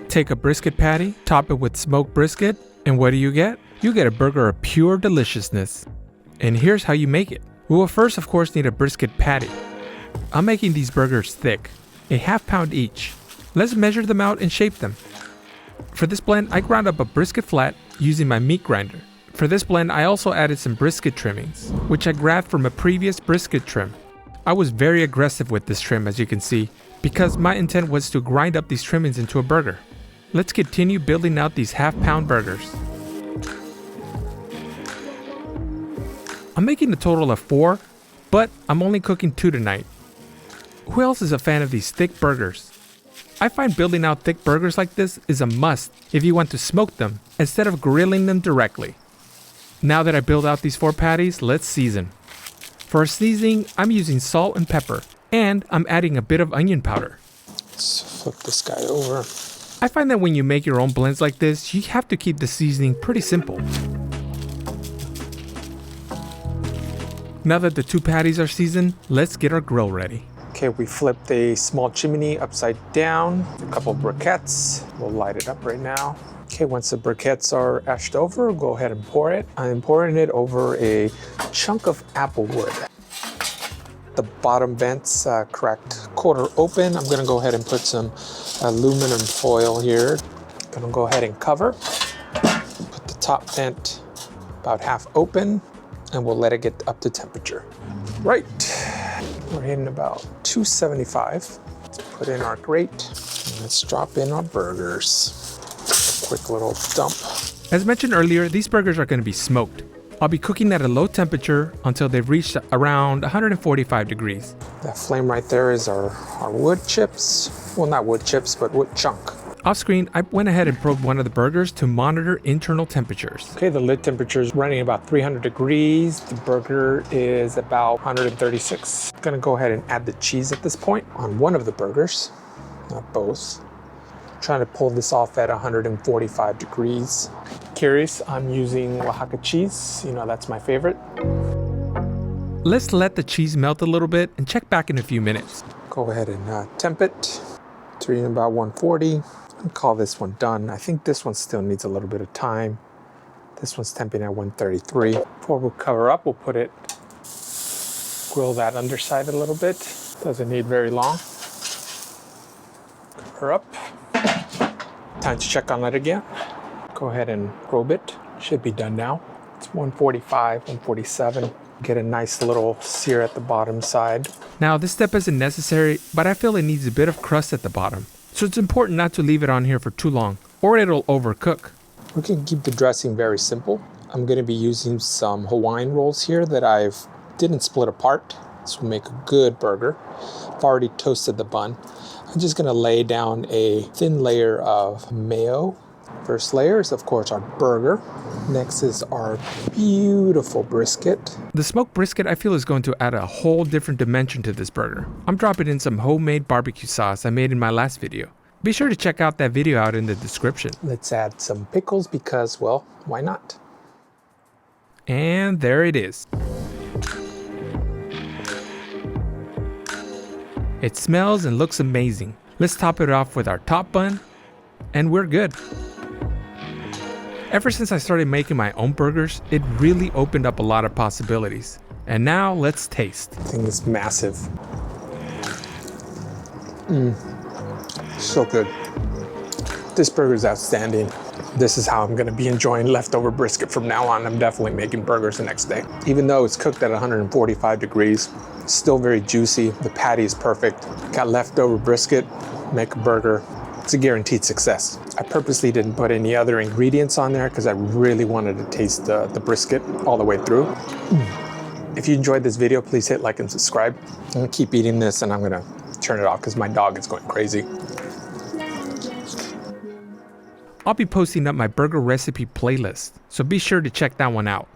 Take a brisket patty, top it with smoked brisket, and what do you get? You get a burger of pure deliciousness. And here's how you make it. We will first of course need a brisket patty. I'm making these burgers thick, a ½ pound each. Let's measure them out and shape them. For this blend, I ground up a brisket flat using my meat grinder. For this blend, I also added some brisket trimmings, which I grabbed from a previous brisket trim. I was very aggressive with this trim, as you can see, because my intent was to grind up these trimmings into a burger. Let's continue building out these ½ pound burgers. I'm making a total of 4, but I'm only cooking 2 tonight. Who else is a fan of these thick burgers? I find building out thick burgers like this is a must if you want to smoke them instead of grilling them directly. Now that I build out these 4 patties, let's season. For seasoning, I'm using salt and pepper, and I'm adding a bit of onion powder. Let's flip this guy over. I find that when you make your own blends like this, you have to keep the seasoning pretty simple. Now that the 2 patties are seasoned, let's get our grill ready. Okay, we flipped a small chimney upside down, a couple of briquettes. We'll light it up right now. Okay, once the briquettes are ashed over, go ahead and pour it. I'm pouring it over a chunk of apple wood. The bottom vents cracked quarter open. I'm gonna go ahead and put some aluminum foil here. Gonna go ahead and cover. Put the top vent about half open, and we'll let it get up to temperature. Right. We're hitting about 275. Let's put in our grate and let's drop in our burgers. A quick little dump. As mentioned earlier, these burgers are going to be smoked. I'll be cooking at a low temperature until they've reached around 145 degrees. That flame right there is our wood chips. Well, not wood chips, but wood chunk. Off screen, I went ahead and probed one of the burgers to monitor internal temperatures. Okay, the lid temperature is running about 300 degrees. The burger is about 136. I'm gonna go ahead and add the cheese at this point on one of the burgers, not both. I'm trying to pull this off at 145 degrees. Curious, I'm using Oaxaca cheese. You know, that's my favorite. Let's let the cheese melt a little bit and check back in a few minutes. Go ahead and temp it. It's reading about 140. I'll call this one done. I think this one still needs a little bit of time. This one's temping at 133. Before we cover up, we'll put it, grill that underside a little bit. Doesn't need very long. Cover up. Time to check on it again. Go ahead and probe it. Should be done now. It's 145, 147. Get a nice little sear at the bottom side. Now this step isn't necessary, but I feel it needs a bit of crust at the bottom. So it's important not to leave it on here for too long, or it'll overcook. We can keep the dressing very simple. I'm gonna be using some Hawaiian rolls here that didn't split apart. This will make a good burger. I've already toasted the bun. I'm just gonna lay down a thin layer of mayo. First layer is of course our burger. Next is our beautiful brisket. The smoked brisket I feel is going to add a whole different dimension to this burger. I'm dropping in some homemade barbecue sauce I made in my last video. Be sure to check out that video out in the description. Let's add some pickles because, well, why not? And there it is. It smells and looks amazing. Let's top it off with our top bun, and we're good. Ever since I started making my own burgers, it really opened up a lot of possibilities. And now let's taste. The thing is massive. So good. This burger is outstanding. This is how I'm gonna be enjoying leftover brisket from now on. I'm definitely making burgers the next day. Even though it's cooked at 145 degrees, it's still very juicy. The patty is perfect. Got leftover brisket, make a burger. It's a guaranteed success. I purposely didn't put any other ingredients on there because I really wanted to taste the brisket all the way through. If you enjoyed this video, please hit like and subscribe. I'm gonna keep eating this and I'm gonna turn it off because my dog is going crazy. I'll be posting up my burger recipe playlist, so be sure to check that one out.